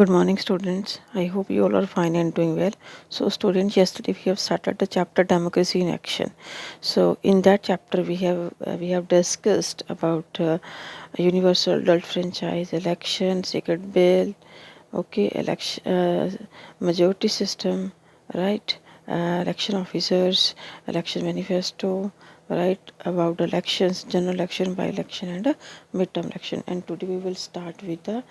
Good morning, students. I hope you all are fine and doing well. So, students, yesterday we have started the chapter Democracy in Action. So, in that chapter, we have discussed about universal adult franchise, election, secret bill, okay, election, majority system, right? Election officers, election manifesto, right? About elections, general election, by election, and midterm election. And today we will start with the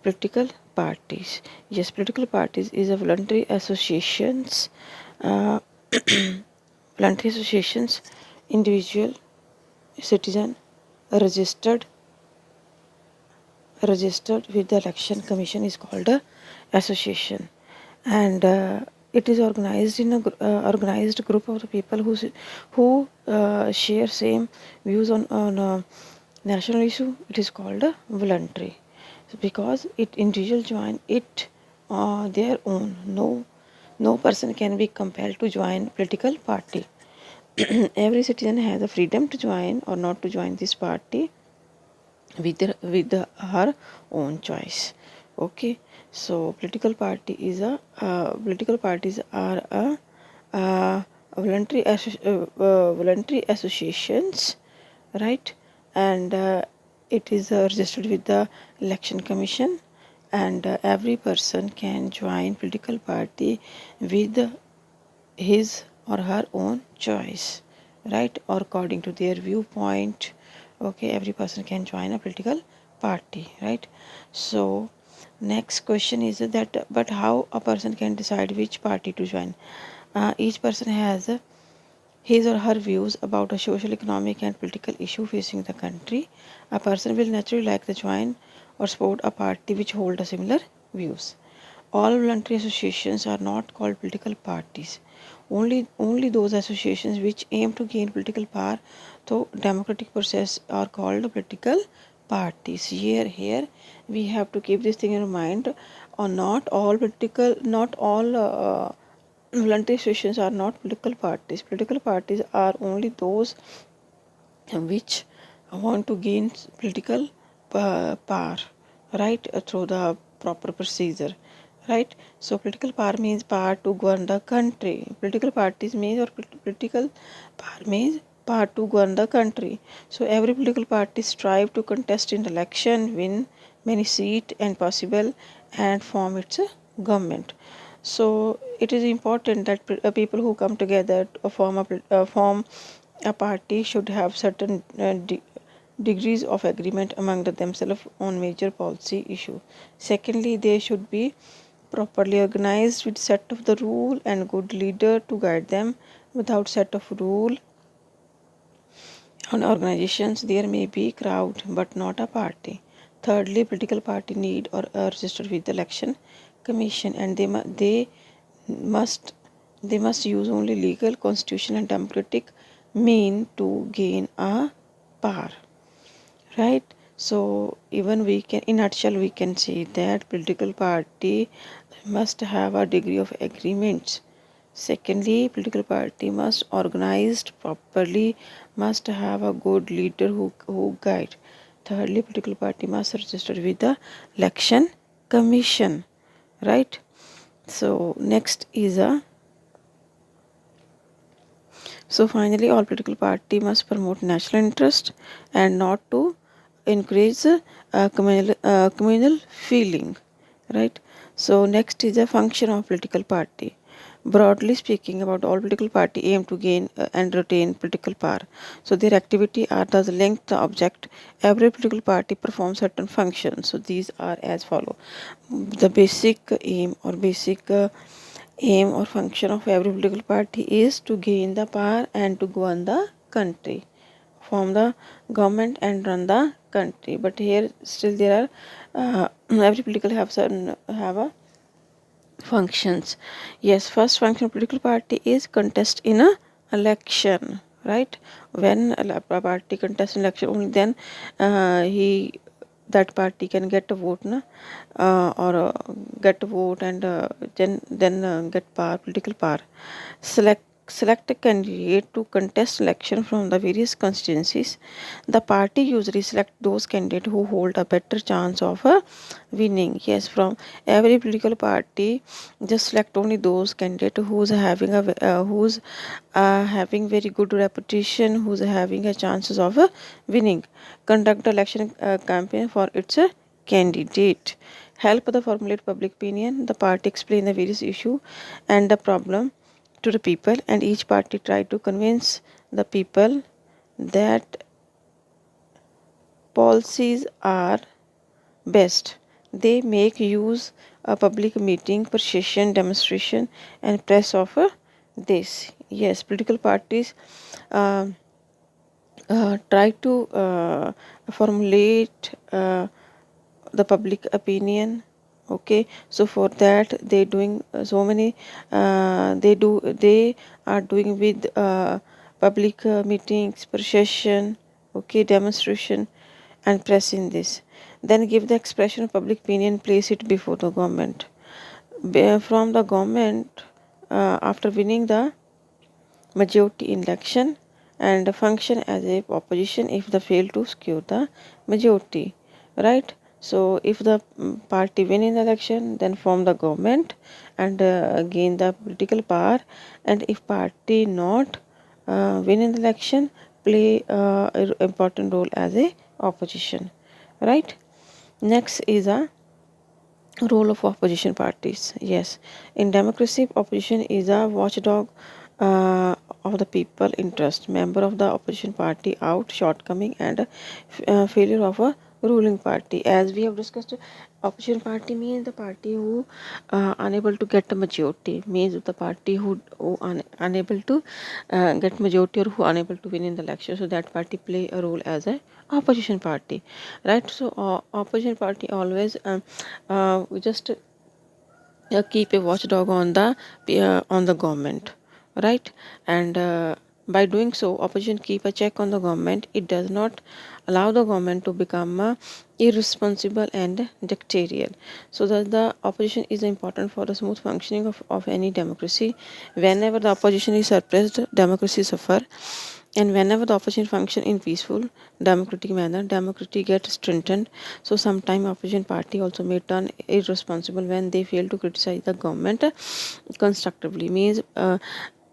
political parties. Yes, political parties is a voluntary associations, uh, voluntary associations, individual, citizen, registered registered with the election commission is called a association, and it is organized in a organized group of the people who share same views on national issue. It is called a voluntary. So because it individual join it their own, no person can be compelled to join political party. Every citizen has the freedom to join or not to join this party with her own choice. Okay, so political parties are voluntary associations, right? And it is registered with the election commission, and every person can join political party with his or her own choice, right? Or according to their viewpoint. Okay, every person can join a political party, right? So next question is that, but how a person can decide which party to join? Each person has his or her views about a social, economic, and political issue facing the country. A person will naturally like to join or support a party which hold a similar views. All voluntary associations are not called political parties. Only those associations which aim to gain political power through democratic process are called political parties. Here we have to keep this thing in mind. Or not all voluntary associations are not political parties. Political parties are only those which want to gain political power, right, through the proper procedure, right? So political power means power to govern the country. Political parties means, or political power means power to govern the country. So every political party strive to contest in the election, win many seats and possible, and form its government. So it is important that people who come together to form a party should have certain degrees of agreement among themselves on major policy issue. Secondly, they should be properly organized with set of the rule and good leader to guide them. Without set of rule on organizations, there may be crowd but not a party. Thirdly, political party need or are registered with the election commission, and must they must use only legal, constitutional, and democratic mean to gain a power, right? So even we can, in nutshell, we can say that political party must have a degree of agreements. Secondly, political party must organized properly, must have a good leader who guide. Thirdly, political party must register with the election commission, right? So next is a so finally, all political party must promote national interest and not to encourage communal feeling, right? So next is the function of political party. Broadly speaking, about all political party aim to gain and retain political power. So their activity are thus linked to the object. Every political party performs certain functions. So these are as follow. The basic aim or basic aim or function of every political party is to gain the power and to govern the country, form the government and run the country. But here still there are every political have a functions. Yes, first function of political party is contest in a election, right? When a party contests in election, only then he that party can get a vote, na? Or get a vote, and then get power, political power. select a candidate to contest election from the various constituencies, the party usually select those candidates who hold a better chance of winning. Yes, from every political party, just select only those candidates who's having very good reputation, who's having a chances of winning. Conduct election campaign for its candidate. Help the formulate public opinion. The party explain the various issue and the problem to the people, and each party try to convince the people that policies are best. They make use a public meeting, procession, demonstration, and press of this. Yes, political parties uh, try to formulate the public opinion. Okay, so for that they doing so many they are doing with public meetings, procession, okay, demonstration, and pressing this. Then give the expression of public opinion, place it before the government. From the government, after winning the majority in election, and function as a opposition if they fail to secure the majority, right? So if the party win in the election, then form the government and gain the political power, and if party not win in the election, play important role as a opposition, right? Next is a role of opposition parties. Yes, in democracy, opposition is a watchdog of the people interest, member of the opposition party out shortcoming and failure of a ruling party. As we have discussed, opposition party means the party who unable to get a majority, means the party who unable to get majority, or who unable to win in the election, so that party play a role as a opposition party, right? So opposition party always just keep a watchdog on the government, right? And by doing so, opposition keep a check on the government. It does not allow the government to become irresponsible and dictatorial. So that the opposition is important for the smooth functioning of any democracy. Whenever the opposition is suppressed, democracy suffer, and whenever the opposition function in peaceful democratic manner, democracy gets strengthened. So sometime opposition party also may turn irresponsible when they fail to criticize the government constructively. Means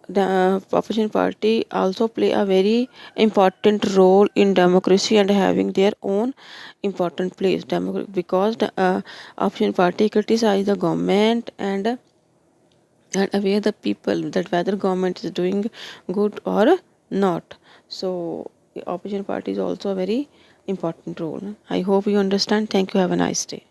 the opposition party also play a very important role in democracy and having their own important place. Because the opposition party criticize the government and aware the people that whether government is doing good or not. So opposition party is also a very important role. I hope you understand. Thank you. Have a nice day.